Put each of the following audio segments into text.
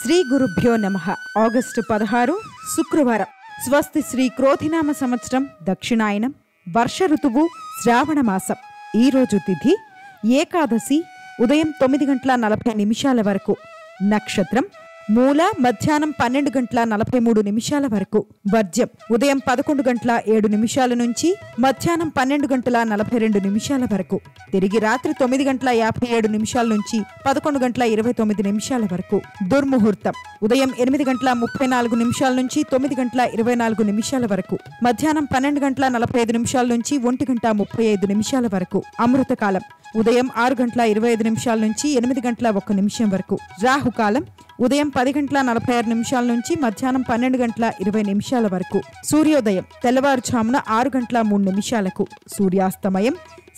శ్రీ గురుభ్యో నమః. ఆగస్టు 16 శుక్రవారం. స్వస్తి శ్రీ క్రోధినామ సంవత్సరం దక్షిణాయనం. వర్ష ఋతువు శ్రావణ మాసం. ఈరోజు తిథి ఏకాదశి. ఉదయం 9:40 వరకు. నక్షత్రం మూల. మధ్యాహ్నం 12:43 వరకు. వర్జ్యం ఉదయం 11:07 నుంచి మధ్యాహ్నం 12:42 వరకు. తిరిగి రాత్రి 9:57 నుంచి 11:29 వరకు. దుర్ముహూర్తం ఉదయం 8:34 నుంచి 9:24 వరకు. మధ్యాహ్నం 12:45 నుంచి 1:35 వరకు. అమృతకాలం ఉదయం 6:25 నుంచి 8:01 వరకు. రాహుకాలం ఉదయం 10:46 నుంచి మధ్యాహ్నం 12:20 వరకు. సూర్యోదయం తెల్లవారుజామున 6:03. సూర్యాస్తమయం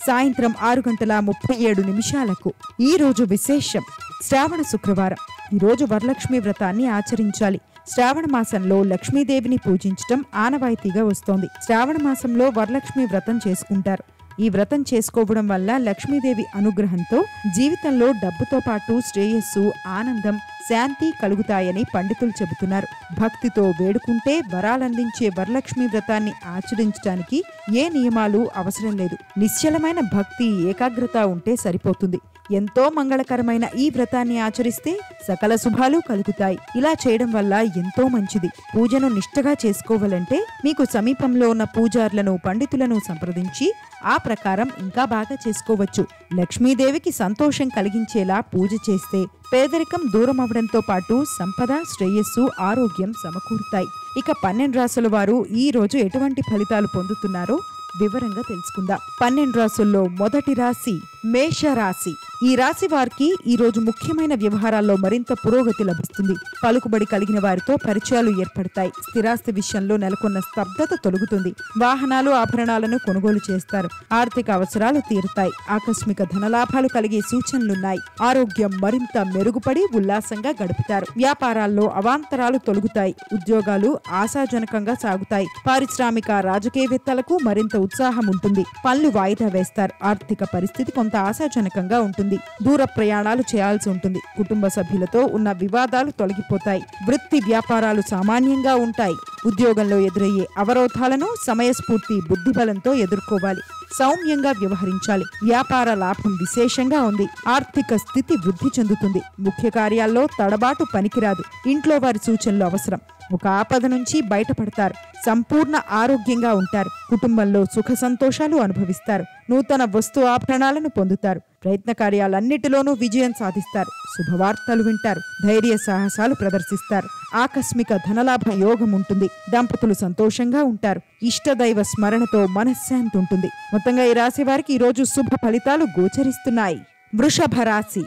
సాయంత్రం 6:37. ఈ రోజు విశేషం శ్రావణ శుక్రవారం. ఈరోజు వరలక్ష్మి వ్రతాన్ని ఆచరించాలి. శ్రావణ మాసంలో లక్ష్మీదేవిని పూజించటం ఆనవాయితీగా వస్తోంది. శ్రావణ మాసంలో వరలక్ష్మి వ్రతం చేసుకుంటారు. ఈ వ్రతం చేసుకోవడం వల్ల లక్ష్మీదేవి అనుగ్రహంతో జీవితంలో డబ్బుతో పాటు శ్రేయస్సు, ఆనందం, శాంతి కలుగుతాయని పండితులు చెబుతున్నారు. భక్తితో వేడుకుంటే వరాలందించే వరలక్ష్మి వ్రతాన్ని ఆచరించడానికి ఏ నియమాలు అవసరం లేదు. నిశ్చలమైన భక్తి, ఏకాగ్రత ఉంటే సరిపోతుంది. ఎంతో మంగళకరమైన ఈ వ్రతాన్ని ఆచరిస్తే సకల శుభాలు కలుగుతాయి. ఇలా చేయడం వల్ల ఎంతో మంచిది. పూజను నిష్ఠగా చేసుకోవాలంటే మీకు సమీపంలో ఉన్న పూజారులను, పండితులను సంప్రదించి ఆ ప్రకారం ఇంకా బాగా చేసుకోవచ్చు. లక్ష్మీదేవికి సంతోషం కలిగించేలా పూజ చేస్తే పేదరికం దూరం అవడంతో పాటు సంపద, శ్రేయస్సు, ఆరోగ్యం సమకూరుతాయి. ఇక 12 రాసుల వారు ఈ రోజు ఎటువంటి ఫలితాలు పొందుతున్నారో వివరంగా తెలుసుకుందాం. 12 రాసుల్లో మొదటి రాశి మేషరాశి. ఈ రాశి వారికి ఈ రోజు ముఖ్యమైన వ్యవహారాల్లో మరింత పురోగతి లభిస్తుంది. పలుకుబడి కలిగిన వారితో పరిచయాలు ఏర్పడతాయి. స్థిరాస్తి విషయంలో నెలకొన్న స్తబ్దత తొలగుతుంది. వాహనాలు, ఆభరణాలను కొనుగోలు చేస్తారు. ఆర్థిక అవసరాలు తీరుతాయి. ఆకస్మిక ధనలాభాలు కలిగే సూచనలున్నాయి. ఆరోగ్యం మరింత మెరుగుపడి ఉల్లాసంగా గడుపుతారు. వ్యాపారాల్లో అవాంతరాలు తొలగుతాయి. ఉద్యోగాలు ఆశాజనకంగా సాగుతాయి. పారిశ్రామిక, రాజకీయవేత్తలకు మరింత ఉత్సాహం ఉంటుంది. పనులు వాయిదా వేస్తారు. ఆర్థిక పరిస్థితి కొంత ఆశాజనకంగా ఉంటుంది. దూర ప్రయాణాలు చేయాల్సి ఉంటుంది. కుటుంబ సభ్యులతో ఉన్న వివాదాలు తొలగిపోతాయి. వృత్తి వ్యాపారాలు సామాన్యంగా ఉంటాయి. ఉద్యోగంలో ఎదురయ్యే అవరోధాలను సమయస్ఫూర్తి, బుద్ధిబలంతో ఎదుర్కోవాలి. సౌమ్యంగా వ్యవహరించాలి. వ్యాపార లాభం విశేషంగా ఉంది. ఆర్థిక స్థితి వృద్ధి చెందుతుంది. ముఖ్య కార్యాల్లో తడబాటు పనికిరాదు. ఇంట్లో వారి సూచనలు అవసరం. ఒక ఆపద నుంచి బయటపడతారు. సంపూర్ణ ఆరోగ్యంగా ఉంటారు. కుటుంబంలో సుఖ సంతోషాలు అనుభవిస్తారు. నూతన వస్తు ఆభరణాలను పొందుతారు. ప్రయత్న కార్యాలన్నిటిలోనూ విజయం సాధిస్తారు. శుభవార్తలు వింటారు. ధైర్య సాహసాలు ప్రదర్శిస్తారు. ఆకస్మిక ధనలాభ యోగం ఉంటుంది. దంపతులు సంతోషంగా ఉంటారు. ఇష్టదైవ స్మరణతో మనశ్శాంతి ఉంటుంది. మొత్తంగా ఈ రాశి వారికి ఈరోజు శుభ ఫలితాలు గోచరిస్తున్నాయి. వృషభ రాశి.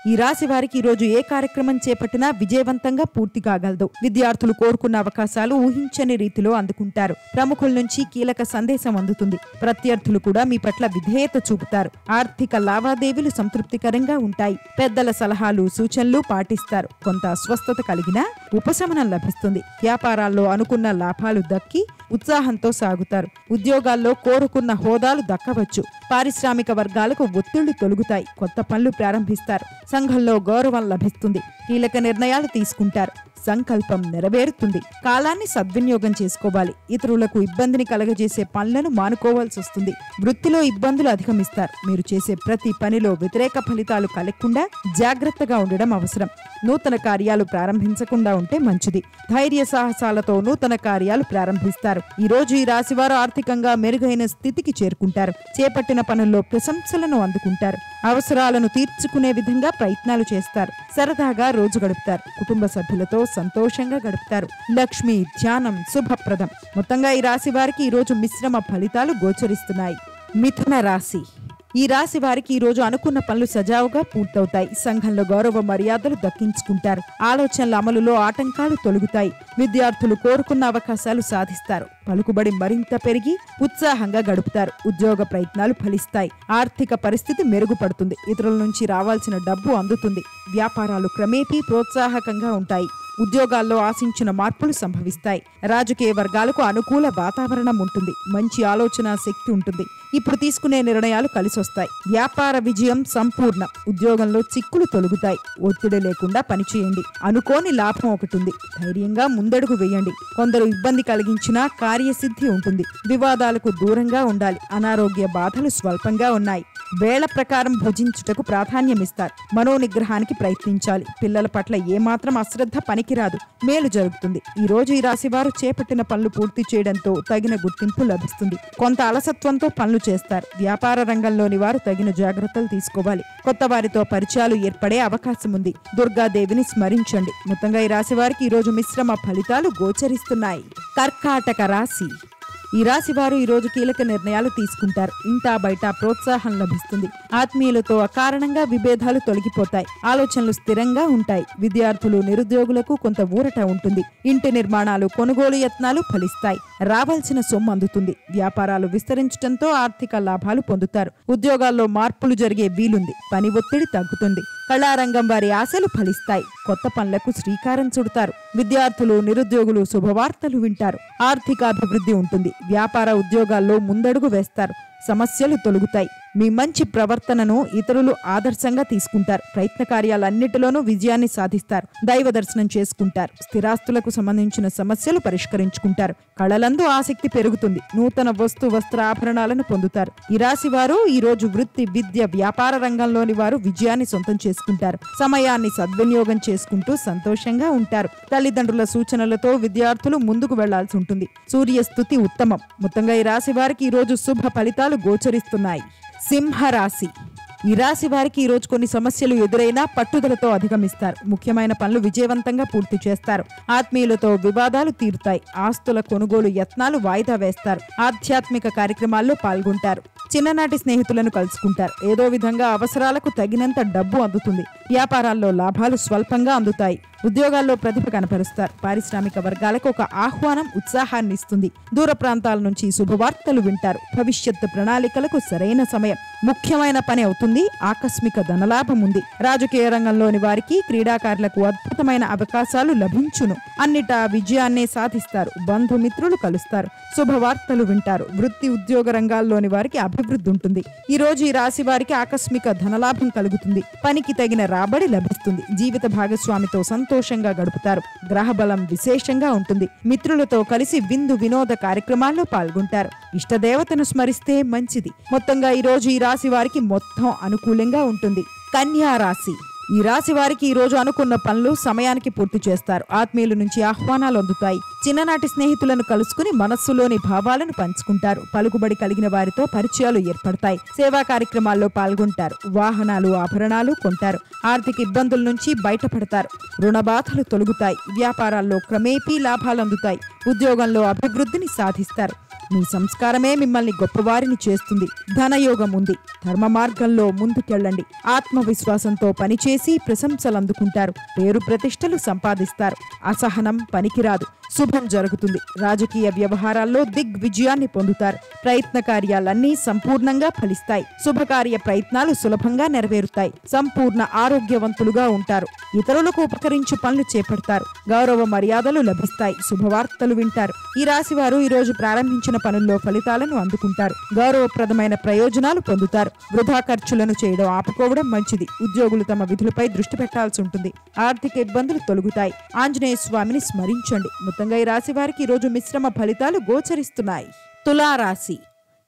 ఈ రాశి వారికి ఈరోజు ఏ కార్యక్రమం చేపట్టినా విజయవంతంగా పూర్తి కాగలదు. విద్యార్థులు కోరుకున్న అవకాశాలు ఊహించని రీతిలో అందుకుంటారు. ప్రముఖుల నుంచి కీలక సందేశం అందుతుంది. ప్రత్యర్థులు కూడా మీ పట్ల విధేయత చూపుతారు. ఆర్థిక లావాదేవీలు సంతృప్తికరంగా ఉంటాయి. పెద్దల సలహాలు, సూచనలు పాటిస్తారు. కొంత అస్వస్థత కలిగినా ఉపశమనం లభిస్తుంది. వ్యాపారాల్లో అనుకున్న లాభాలు దక్కి ఉత్సాహంతో సాగుతారు. ఉద్యోగాల్లో కోరుకున్న హోదాలు దక్కవచ్చు. పారిశ్రామిక వర్గాలకు ఒత్తిళ్లు తొలగుతాయి. కొత్త పనులు ప్రారంభిస్తారు. సంఘంలో గౌరవం లభిస్తుంది. కీలక నిర్ణయాలు తీసుకుంటారు. సంకల్పం నెరవేరుతుంది. కాలాన్ని సద్వినియోగం చేసుకోవాలి. ఇతరులకు ఇబ్బందిని కలగజేసే పనులను మానుకోవాల్సి వస్తుంది. వృత్తిలో ఇబ్బందులు అధిగమిస్తారు. మీరు చేసే ప్రతి పనిలో వ్యతిరేక ఫలితాలు కలగకుండా జాగ్రత్తగా ఉండడం అవసరం. నూతన కార్యాలు ప్రారంభించకుండా ఉంటే మంచిది. ధైర్య సాహసాలతో నూతన కార్యాలు ప్రారంభిస్తారు. ఈ రోజు ఈ రాశివారు ఆర్థికంగా మెరుగైన స్థితికి చేరుకుంటారు. చేపట్టిన పనుల్లో ప్రశంసలను అందుకుంటారు. అవసరాలను తీర్చుకునే విధంగా ప్రయత్నాలు చేస్తారు. సరదాగా రోజు గడుపుతారు. కుటుంబ సభ్యులతో సంతోషంగా గడుపుతారు. లక్ష్మి ధ్యానం శుభప్రదం. మొత్తంగా ఈ రాశి వారికి ఈరోజు మిశ్రమ ఫలితాలు గోచరిస్తున్నాయి. మిథున రాశి. ఈ రాశి వారికి ఈ రోజు అనుకున్న పనులు సజావుగా పూర్తవుతాయి. సంఘంలో గౌరవ మర్యాదలు దక్కించుకుంటారు. ఆలోచనల అమలులో ఆటంకాలు తొలగుతాయి. విద్యార్థులు కోరుకున్న అవకాశాలు సాధిస్తారు. పలుకుబడి మరింత పెరిగి ఉత్సాహంగా గడుపుతారు. ఉద్యోగ ప్రయత్నాలు ఫలిస్తాయి. ఆర్థిక పరిస్థితి మెరుగుపడుతుంది. ఇతరుల నుంచి రావాల్సిన డబ్బు అందుతుంది. వ్యాపారాలు క్రమేపీ ప్రోత్సాహకంగా ఉంటాయి. ఉద్యోగాల్లో ఆశించిన మార్పులు సంభవిస్తాయి. రాజకీయ వర్గాలకు అనుకూల వాతావరణం ఉంటుంది. మంచి ఆలోచన శక్తి ఉంటుంది. ఇప్పుడు తీసుకునే నిర్ణయాలు కలిసొస్తాయి. వ్యాపార విజయం సంపూర్ణం. ఉద్యోగంలో చిక్కులు తొలగుతాయి. ఒత్తిడి లేకుండా పనిచేయండి. అనుకోని లాభం ఒకటి ఉంది. ధైర్యంగా ముందడుగు వేయండి. కొందరు ఇబ్బంది కలిగించినా కార్యసిద్ధి ఉంటుంది. వివాదాలకు దూరంగా ఉండాలి. అనారోగ్య బాధలు స్వల్పంగా ఉన్నాయి. వేళ ప్రకారం భుజించుటకు ప్రాధాన్యమిస్తారు. మనోనిగ్రహానికి ప్రయత్నించాలి. పిల్లల పట్ల ఏమాత్రం అశ్రద్ధ పనికిరాదు. మేలు జరుగుతుంది. ఈ రోజు ఈ రాశి వారు చేపట్టిన పనులు పూర్తి చేయడంతో తగిన గుర్తింపు లభిస్తుంది. కొంత అలసత్వంతో పనులు చేస్తారు. వ్యాపార రంగంలోని వారు తగిన జాగ్రత్తలు తీసుకోవాలి. కొత్త వారితో పరిచయాలు ఏర్పడే అవకాశం ఉంది. దుర్గాదేవిని స్మరించండి. మొత్తంగా ఈ రాశి వారికి ఈ రోజు మిశ్రమ ఫలితాలు గోచరిస్తున్నాయి. కర్కాటక రాశి. ఈ రాశి వారు ఈ రోజు కీలక నిర్ణయాలు తీసుకుంటారు. ఇంటా బయట ప్రోత్సాహం లభిస్తుంది. ఆత్మీయులతో అకారణంగా విభేదాలు తొలగిపోతాయి. ఆలోచనలు స్థిరంగా ఉంటాయి. విద్యార్థులు నిరుద్యోగులకు కొంత ఊరట ఉంటుంది. ఇంటి నిర్మాణాలు కొనుగోలు యత్నాలు ఫలిస్తాయి. రావాల్సిన సొమ్ము అందుతుంది. వ్యాపారాలు విస్తరించడంతో ఆర్థిక లాభాలు పొందుతారు. ఉద్యోగాల్లో మార్పులు జరిగే వీలుంది. పని ఒత్తిడి తగ్గుతుంది. కళారంగం వారి ఆశలు ఫలిస్తాయి. కొత్త పనులకు శ్రీకారం చుడతారు. విద్యార్థులు నిరుద్యోగులు శుభవార్తలు వింటారు. ఆర్థిక అభివృద్ధి ఉంటుంది. వ్యాపార ఉద్యోగాల్లో ముందడుగు వేస్తారు. సమస్యలు తొలగుతాయి. మీ మంచి ప్రవర్తనను ఇతరులు ఆదర్శంగా తీసుకుంటారు. ప్రయత్న కార్యాలన్నిటిలోనూ విజయాన్ని సాధిస్తారు. దైవ దర్శనం చేసుకుంటారు. స్థిరాస్తులకు సంబంధించిన సమస్యలు పరిష్కరించుకుంటారు. కళలందు ఆసక్తి పెరుగుతుంది. నూతన వస్త్రాభరణాలను పొందుతారు. ఈ రాశి వారు ఈ రోజు వృత్తి, విద్య, వ్యాపార రంగంలోని వారు విజయాన్ని సొంతం చేసుకుంటారు. సమయాన్ని సద్వినియోగం చేసుకుంటూ సంతోషంగా ఉంటారు. తల్లిదండ్రుల సూచనలతో విద్యార్థులు ముందుకు వెళ్లాల్సి ఉంటుంది. సూర్యస్థుతి ఉత్తమం. మొత్తంగా ఈ రాశి వారికి ఈ రోజు శుభ ఫలితాలు గోచరిస్తున్నాయి. సింహరాశి. ఈ రాశి వారికి ఈ రోజు కొన్ని సమస్యలు ఎదురైనా పట్టుదలతో అధిగమిస్తారు. ముఖ్యమైన పనులు విజయవంతంగా పూర్తి చేస్తారు. ఆత్మీయులతో వివాదాలు తీరుతాయి. ఆస్తుల కొనుగోలు యత్నాలు వాయిదా వేస్తారు. ఆధ్యాత్మిక కార్యక్రమాల్లో పాల్గొంటారు. చిన్ననాటి స్నేహితులను కలుసుకుంటారు. ఏదో విధంగా అవసరాలకు తగినంత డబ్బు అందుతుంది. వ్యాపారాల్లో లాభాలు స్వల్పంగా అందుతాయి. ఉద్యోగాల్లో ప్రతిభ కనపరుస్తారు. పారిశ్రామిక వర్గాలకు ఒక ఆహ్వానం ఉత్సాహాన్ని ఇస్తుంది. దూర ప్రాంతాల నుంచి శుభవార్తలు వింటారు. భవిష్యత్తు ప్రణాళికలకు సరైన సమయం. ముఖ్యమైన పని అవుతుంది. ఆకస్మిక ధనలాభం ఉంది. రాజకీయ రంగంలోని వారికి, క్రీడాకారులకు అద్భుతమైన అవకాశాలు లభించును. అన్నిటా విజయాన్నే సాధిస్తారు. బంధుమిత్రులు కలుస్తారు. శుభవార్తలు వింటారు. వృత్తి, ఉద్యోగ రంగాల్లోని వారికి అభివృద్ధి ఉంటుంది. ఈ రోజు ఈ రాశి వారికి ఆకస్మిక ధనలాభం కలుగుతుంది. పనికి తగిన రాబడి లభిస్తుంది. జీవిత భాగస్వామితో సంతోషంగా గడుపుతారు. గ్రహబలం విశేషంగా ఉంటుంది. మిత్రులతో కలిసి విందు వినోద కార్యక్రమాల్లో పాల్గొంటారు. ఇష్టదేవతను స్మరిస్తే మంచిది. మొత్తంగా ఈ రోజు ఈ రాశి వారికి మొత్తం అనుకూలంగా ఉంటుంది. కన్యా రాశి. ఈ రాశి వారికి ఈ రోజు అనుకున్న పనులు సమయానికి పూర్తి చేస్తారు. ఆత్మీయుల నుంచి ఆహ్వానాలు అందుతాయి. చిన్ననాటి స్నేహితులను కలుసుకుని మనస్సులోని భావాలను పంచుకుంటారు. పలుకుబడి కలిగిన వారితో పరిచయాలు ఏర్పడతాయి. సేవా కార్యక్రమాల్లో పాల్గొంటారు. వాహనాలు, ఆభరణాలు కొంటారు. ఆర్థిక ఇబ్బందుల నుంచి బయటపడతారు. రుణబాధలు తొలగుతాయి. వ్యాపారాల్లో క్రమేపీ లాభాలు అందుతాయి. ఉద్యోగంలో అభివృద్ధిని సాధిస్తారు. మీ సంస్కారమే మిమ్మల్ని గొప్పవారిని చేస్తుంది. ధనయోగం ఉంది. ధర్మ మార్గంలో ముందుకెళ్ళండి. ఆత్మవిశ్వాసంతో పనిచేసి ప్రశంసలు అందుకుంటారు. పేరు ప్రతిష్టలు సంపాదిస్తారు. అసహనం పనికిరాదు. శుభం జరుగుతుంది. రాజకీయ వ్యవహారాల్లో దిగ్విజయాన్ని పొందుతారు. ప్రయత్న కార్యాలన్నీ సంపూర్ణంగా ఫలిస్తాయి. శుభకార్య ప్రయత్నాలు సులభంగా నెరవేరుతాయి. సంపూర్ణ ఆరోగ్యవంతులుగా ఉంటారు. ఇతరులకు ఉపకరించు పనులు చేపడతారు. గౌరవ మర్యాదలు లభిస్తాయి. శుభవార్తలు వింటారు. ఈ రాశి వారు ఈ రోజు ప్రారంభించిన పనుల్లో ఫలితాలను అందుకుంటారు. గౌరవప్రదమైన ప్రయోజనాలు పొందుతారు. వృధా ఖర్చులను చేయడం ఆపుకోవడం మంచిది. ఉద్యోగులు తమ విధులపై దృష్టి పెట్టాల్సి ఉంటుంది. ఆర్థిక ఇబ్బందులు తొలగుతాయి. ఆంజనేయ స్వామిని స్మరించండి. మొత్తంగా ఈ రాశి వారికి ఈ రోజు మిశ్రమ ఫలితాలు గోచరిస్తున్నాయి. తులారాశి.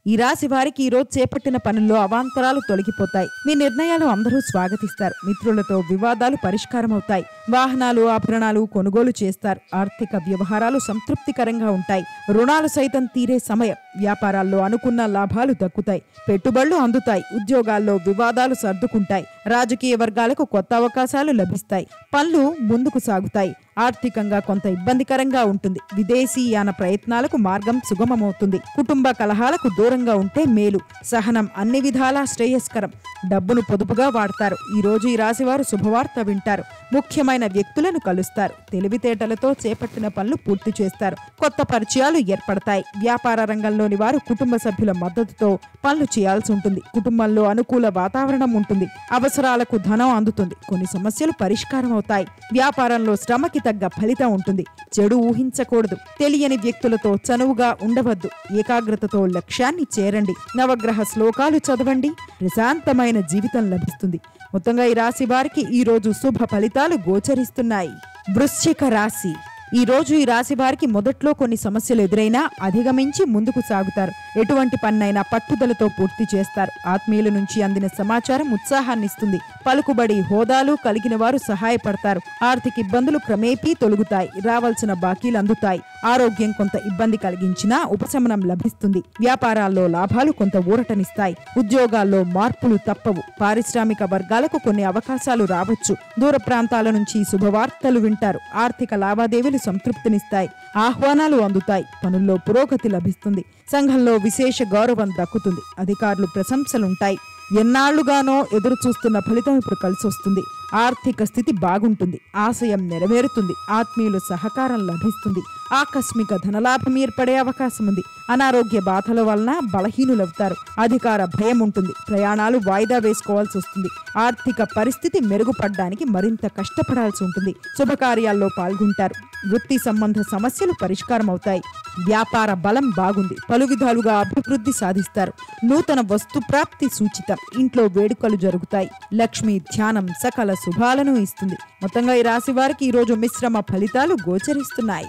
ఈ రాశి వారికి ఈ రోజు చేపట్టిన పనుల్లో అవాంతరాలు తొలగిపోతాయి. మీ నిర్ణయాలు అందరూ స్వాగతిస్తారు. మిత్రులతో వివాదాలు పరిష్కారం అవుతాయి. వాహనాలు, ఆభరణాలు కొనుగోలు చేస్తారు. ఆర్థిక వ్యవహారాలు సంతృప్తికరంగా ఉంటాయి. రుణాలు సైతం తీరే సమయం. వ్యాపారాల్లో అనుకున్న లాభాలు దక్కుతాయి, పెట్టుబడులు అందుతాయి, ఉద్యోగాల్లో వివాదాలు సర్దుకుంటాయి, రాజకీయ వర్గాలకు కొత్త అవకాశాలు లభిస్తాయి, పనులు ముందుకు సాగుతాయి. ఆర్థికంగా కొంత ఇబ్బందికరంగా ఉంటుంది. విదేశీయాన ప్రయత్నాలకు మార్గం సుగమమవుతుంది. కుటుంబ కలహాలకు దూరంగా ఉంటే మేలు. సహనం అన్ని విధాలా శ్రేయస్కరం. డబ్బును పొదుపుగా వాడతారు. ఈ రోజు ఈ రాశివారు శుభవార్త వింటారు. ముఖ్యమైన వ్యక్తులను కలుస్తారు. తెలివితేటలతో చేపట్టిన పనులు పూర్తి చేస్తారు. కొత్త పరిచయాలు ఏర్పడతాయి. వ్యాపార రంగంలోని వారు కుటుంబ సభ్యుల మద్దతుతో పనులు చేయాల్సి ఉంటుంది. కుటుంబంలో అనుకూల వాతావరణం ఉంటుంది. అవసరాలకు ధనం అందుతుంది. కొన్ని సమస్యలు పరిష్కారం అవుతాయి. వ్యాపారంలో శ్రమకి తగ్గ ఫలితం ఉంటుంది. చెడు ఊహించకూడదు. తెలియని వ్యక్తులతో చనువుగా ఉండవద్దు. ఏకాగ్రతతో లక్ష్యాన్ని చేరండి. నవగ్రహ శ్లోకాలు చదవండి. ప్రశాంతమైన జీవితం లభిస్తుంది. మొత్తంగా ఈ రాశి వారికి ఈ రోజు శుభ ఫలితాలు గోచరిస్తున్నాయి. వృశ్చిక రాశి. ఈ రోజు ఈ రాశి వారికి మొదట్లో కొన్ని సమస్యలు ఎదురైనా అధిగమించి ముందుకు సాగుతారు. ఎటువంటి పన్నైనా పట్టుదలతో పూర్తి చేస్తారు. ఆత్మీయుల నుంచి అందిన సమాచారం ఉత్సాహాన్నిస్తుంది. పలుకుబడి హోదాలు కలిగిన వారు సహాయపడతారు. ఆర్థిక ఇబ్బందులు క్రమేపీ తొలగుతాయి. రావాల్సిన బాకీలు అందుతాయి. ఆరోగ్యం కొంత ఇబ్బంది కలిగించినా ఉపశమనం లభిస్తుంది. వ్యాపారాల్లో లాభాలు కొంత ఊరటనిస్తాయి. ఉద్యోగాల్లో మార్పులు తప్పవు. పారిశ్రామిక వర్గాలకు కొన్ని అవకాశాలు రావచ్చు. దూర ప్రాంతాల నుంచి శుభవార్తలు వింటారు. ఆర్థిక లావాదేవీలు సంతృప్తినిస్తాయి. ఆహ్వానాలు అందుతాయి. పనుల్లో పురోగతి లభిస్తుంది. సంఘంలో విశేష గౌరవం దక్కుతుంది. అధికారులు ప్రశంసలుంటాయి. ఎన్నాళ్లుగానో ఎదురు చూస్తున్న ఫలితం ఇప్పుడు కలిసొస్తుంది. ఆర్థిక స్థితి బాగుంటుంది. ఆశయం నెరవేరుతుంది. ఆత్మీయులు సహకారం లభిస్తుంది. ఆకస్మిక ధనలాభం ఏర్పడే అవకాశం ఉంది. అనారోగ్య బాధల వలన బలహీనులవుతారు. అధికార భయం ఉంటుంది. ప్రయాణాలు వాయిదా వేసుకోవాల్సి వస్తుంది. ఆర్థిక పరిస్థితి మెరుగుపడడానికి మరింత కష్టపడాల్సి ఉంటుంది. శుభకార్యాల్లో పాల్గొంటారు. వృత్తి సంబంధ సమస్యలు పరిష్కారం అవుతాయి. వ్యాపార బలం బాగుంది. పలు విధాలుగా అభివృద్ధి సాధిస్తారు. నూతన వస్తు ప్రాప్తి సూచితం. ఇంట్లో వేడుకలు జరుగుతాయి. లక్ష్మీ ధ్యానం సకల శుభాలను ఇస్తుంది. మొత్తంగా ఈ రాశి వారికి ఈ రోజు మిశ్రమ ఫలితాలు గోచరిస్తున్నాయి.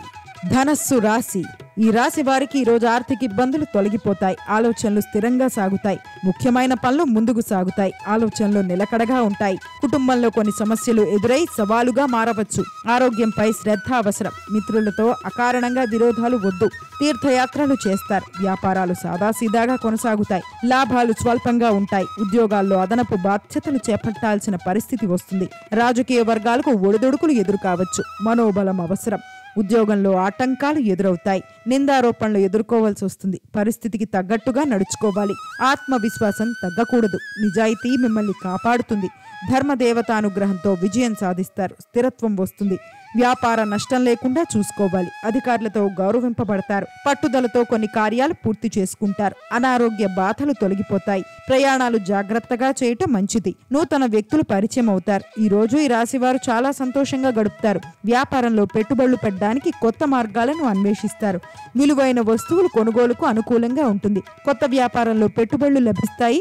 ధనస్సు రాశి. ఈ రాశి వారికి ఈ రోజు ఆర్థిక ఇబ్బందులు తొలగిపోతాయి. ఆలోచనలు స్థిరంగా సాగుతాయి. ముఖ్యమైన పనులు ముందుకు సాగుతాయి. ఆలోచనలు నిలకడగా ఉంటాయి. కుటుంబంలో కొన్ని సమస్యలు ఎదురై సవాలుగా మారవచ్చు. ఆరోగ్యంపై శ్రద్ధ అవసరం. మిత్రులతో అకారణంగా విరోధాలు వద్దు. తీర్థయాత్రలు చేస్తారు. వ్యాపారాలు సాదాసీదాగా కొనసాగుతాయి. లాభాలు స్వల్పంగా ఉంటాయి. ఉద్యోగాల్లో అదనపు బాధ్యతలు చేపట్టాల్సిన పరిస్థితి వస్తుంది. రాజకీయ వర్గాలకు ఒడిదొడుకులు ఎదురు కావచ్చు. మనోబలం అవసరం. ఉద్యోగంలో ఆటంకాలు ఎదురవుతాయి. నిందారోపణలు ఎదుర్కోవాల్సి వస్తుంది. పరిస్థితికి తగ్గట్టుగా నడుచుకోవాలి. ఆత్మవిశ్వాసం తగ్గకూడదు. నిజాయితీ మిమ్మల్ని కాపాడుతుంది. ధర్మదేవతానుగ్రహంతో విజయం సాధిస్తారు. స్థిరత్వం వస్తుంది. వ్యాపార నష్టం లేకుండా చూసుకోవాలి. అధికారులతో గౌరవింపబడతారు. పట్టుదలతో కొన్ని కార్యాలు పూర్తి చేసుకుంటారు. అనారోగ్య బాధలు తొలగిపోతాయి. ప్రయాణాలు జాగ్రత్తగా చేయటం మంచిది. నూతన వ్యక్తులు పరిచయం అవుతారు. ఈ రోజు ఈ రాశివారు చాలా సంతోషంగా గడుపుతారు. వ్యాపారంలో పెట్టుబడులు పెట్టడానికి కొత్త మార్గాలను అన్వేషిస్తారు. విలువైన వస్తువులు కొనుగోలుకు అనుకూలంగా ఉంటుంది. కొత్త వ్యాపారంలో పెట్టుబడులు లభిస్తాయి.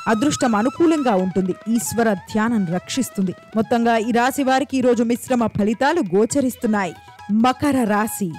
అదృష్టం అనుకూలంగా ఉంటుంది. ఈశ్వర ధ్యానం రక్షిస్తుంది. మొత్తంగా ఈ రాశి వారికి ఈరోజు మిశ్రమ ఫలితాలు గోచరిస్తున్నాయి. మకర రాశి.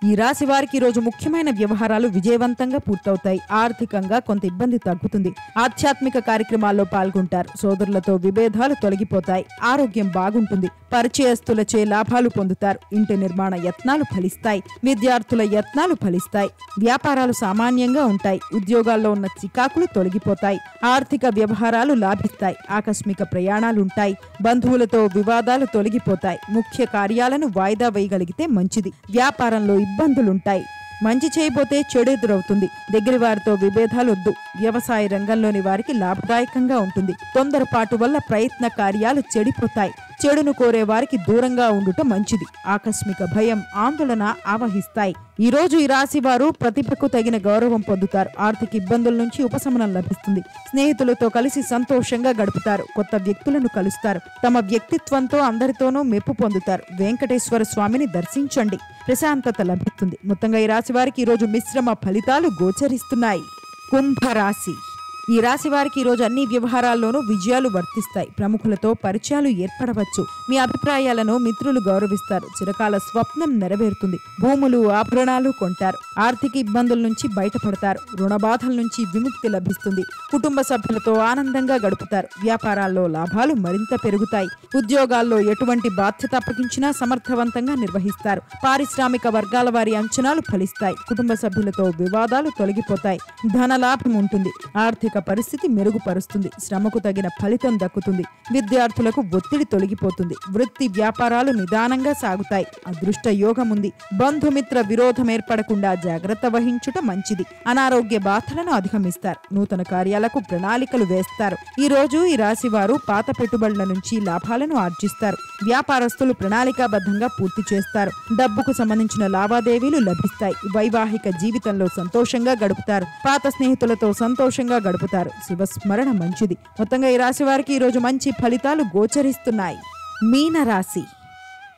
ఈ రాశి వారికి ఈరోజు ముఖ్యమైన వ్యవహారాలు విజయవంతంగా పూర్తవుతాయి. ఆర్థికంగా కొంత ఇబ్బంది తగ్గుతుంది. ఆధ్యాత్మిక కార్యక్రమాల్లో పాల్గొంటారు. సోదరులతో విభేదాలు తొలగిపోతాయి. ఆరోగ్యం బాగుంటుంది. పరిచయస్తులచే లాభాలు పొందుతారు. ఇంటి నిర్మాణ యత్నాలు ఫలిస్తాయి. విద్యార్థుల యత్నాలు ఫలిస్తాయి. వ్యాపారాలు సామాన్యంగా ఉంటాయి. ఉద్యోగాల్లో ఉన్న చికాకులు తొలగిపోతాయి. ఆర్థిక వ్యవహారాలు లాభిస్తాయి. ఆకస్మిక ప్రయాణాలుంటాయి. బంధువులతో వివాదాలు తొలగిపోతాయి. ముఖ్య కార్యాలను వాయిదా వేయగలిగితే మంచిది. వ్యాపారంలో ఇబ్బందులుంటాయి. మంచి చేయబోతే చెడు ఎదురవుతుంది. దగ్గరి వారితో విభేదాలు వద్దు. వ్యవసాయ రంగంలోని వారికి లాభదాయకంగా ఉంటుంది. తొందరపాటు వల్ల ప్రయత్న కార్యాలు చెడిపోతాయి. చెడును కోరే వారికి దూరంగా ఉండుట మంచిది. ఆకస్మిక భయం ఆందోళన ఆవహిస్తాయి. ఈ రోజు ఈ రాశి వారు ప్రతిభకు తగిన గౌరవం పొందుతారు. ఆర్థిక ఇబ్బందుల నుంచి ఉపశమనం లభిస్తుంది. స్నేహితులతో కలిసి సంతోషంగా గడుపుతారు. కొత్త వ్యక్తులను కలుస్తారు. తమ వ్యక్తిత్వంతో అందరితోనూ మెప్పు పొందుతారు. వెంకటేశ్వర స్వామిని దర్శించండి. ప్రశాంతత లభిస్తుంది. మొత్తంగా ఈ రాశి వారికి ఈరోజు మిశ్రమ ఫలితాలు గోచరిస్తున్నాయి. కుంభరాశి. ఈ రాశి వారికి ఈ రోజు అన్ని వ్యవహారాల్లోనూ విజయాలు వర్తిస్తాయి. ప్రముఖులతో పరిచయాలు ఏర్పడవచ్చు. మీ అభిప్రాయాలను మిత్రులు గౌరవిస్తారు. చిరకాల స్వప్నం నెరవేరుతుంది. భూములు, ఆభరణాలు కొంటారు. ఆర్థిక ఇబ్బందుల నుంచి బయటపడతారు. రుణ బాధల నుంచి విముక్తి లభిస్తుంది. కుటుంబ సభ్యులతో ఆనందంగా గడుపుతారు. వ్యాపారాల్లో లాభాలు మరింత పెరుగుతాయి. ఉద్యోగాల్లో ఎటువంటి బాధ్యత అప్పగించినా సమర్థవంతంగా నిర్వహిస్తారు. పారిశ్రామిక వర్గాల వారి అంచనాలు ఫలిస్తాయి. కుటుంబ సభ్యులతో వివాదాలు తొలగిపోతాయి. ధన లాభం ఉంటుంది. ఆర్థిక పరిస్థితి మెరుగుపరుస్తుంది. శ్రమకు తగిన ఫలితం దక్కుతుంది. విద్యార్థులకు ఒత్తిడి తొలగిపోతుంది. వృత్తి వ్యాపారాలు నిదానంగా సాగుతాయి. అదృష్ట యోగం ఉంది. బంధుమిత్ర విరోధం ఏర్పడకుండా జాగ్రత్త వహించుట మంచిది. అనారోగ్య బాధలను అధిగమిస్తారు. నూతన కార్యాలకు ప్రణాళికలు వేస్తారు. ఈ రోజు ఈ రాశి వారు పాత పెట్టుబడుల నుంచి లాభాలను ఆర్జిస్తారు. వ్యాపారస్తులు ప్రణాళికాబద్ధంగా పూర్తి చేస్తారు. డబ్బుకు సంబంధించిన లావాదేవీలు లభిస్తాయి. వైవాహిక జీవితంలో సంతోషంగా గడుపుతారు. పాత స్నేహితులతో సంతోషంగా గడుపుతారు. శివస్మరణ మంచిది. మొత్తంగా ఈ రాశి వారికి ఈ రోజు మంచి ఫలితాలు గోచరిస్తున్నాయి. మీన రాశి.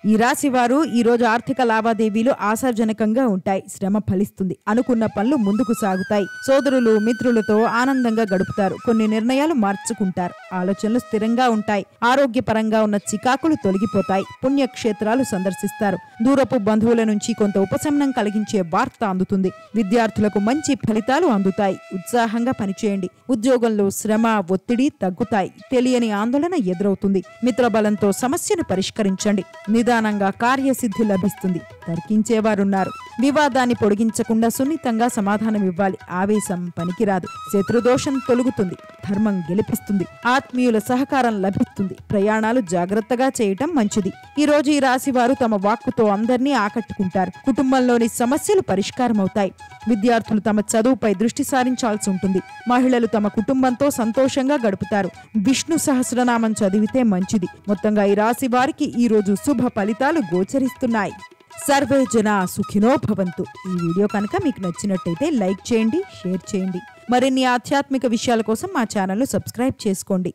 ఈ రాశి వారు ఈ రోజు ఆర్థిక లావాదేవీలు ఆశాజనకంగా ఉంటాయి. శ్రమ ఫలిస్తుంది. అనుకున్న పనులు ముందుకు సాగుతాయి. సోదరులు, మిత్రులతో ఆనందంగా గడుపుతారు. కొన్ని నిర్ణయాలు మార్చుకుంటారు. ఆలోచనలు స్థిరంగా ఉంటాయి. ఆరోగ్యపరంగా ఉన్న చికాకులు తొలగిపోతాయి. పుణ్యక్షేత్రాలు సందర్శిస్తారు. దూరపు బంధువుల నుంచి కొంత ఉపశమనం కలిగించే వార్త అందుతుంది. విద్యార్థులకు మంచి ఫలితాలు అందుతాయి. ఉత్సాహంగా పనిచేయండి. ఉద్యోగంలో శ్రమ, ఒత్తిడి తగ్గుతాయి. తెలియని ఆందోళన ఎదురవుతుంది. మిత్రబలంతో సమస్యను పరిష్కరించండి. నిదానంగా కార్యసిద్ధి లభిస్తుంది. తర్కించేవారున్నారు. వివాదాన్ని పొడిగించకుండా సున్నితంగా సమాధానం ఇవ్వాలి. ఆవేశం పనికిరాదు. శత్రుదోషం తొలగుతుంది. ధర్మం గెలిపిస్తుంది. ఆత్మీయుల సహకారం లభిస్తుంది. ప్రయాణాలు జాగ్రత్తగా చేయటం మంచిది. ఈ రోజు ఈ రాశి వారు తమ వాక్కుతో అందరినీ ఆకట్టుకుంటారు. కుటుంబంలోని సమస్యలు పరిష్కారమవుతాయి. విద్యార్థులు తమ చదువుపై దృష్టి సారించాల్సి ఉంటుంది. మహిళలు తమ కుటుంబంతో సంతోషంగా గడుపుతారు. విష్ణు సహస్రనామం చదివితే మంచిది. మొత్తంగా ఈ రాశి వారికి ఈ రోజు శుభ ఫలితాలు గోచరిస్తున్నాయి. సర్వే జన సుఖినో భవంతు. ఈ వీడియో కనుక మీకు నచ్చినట్టయితే లైక్ చేయండి, షేర్ చేయండి. మరిన్ని ఆధ్యాత్మిక విషయాల కోసం మా ఛానల్ను సబ్స్క్రైబ్ చేసుకోండి.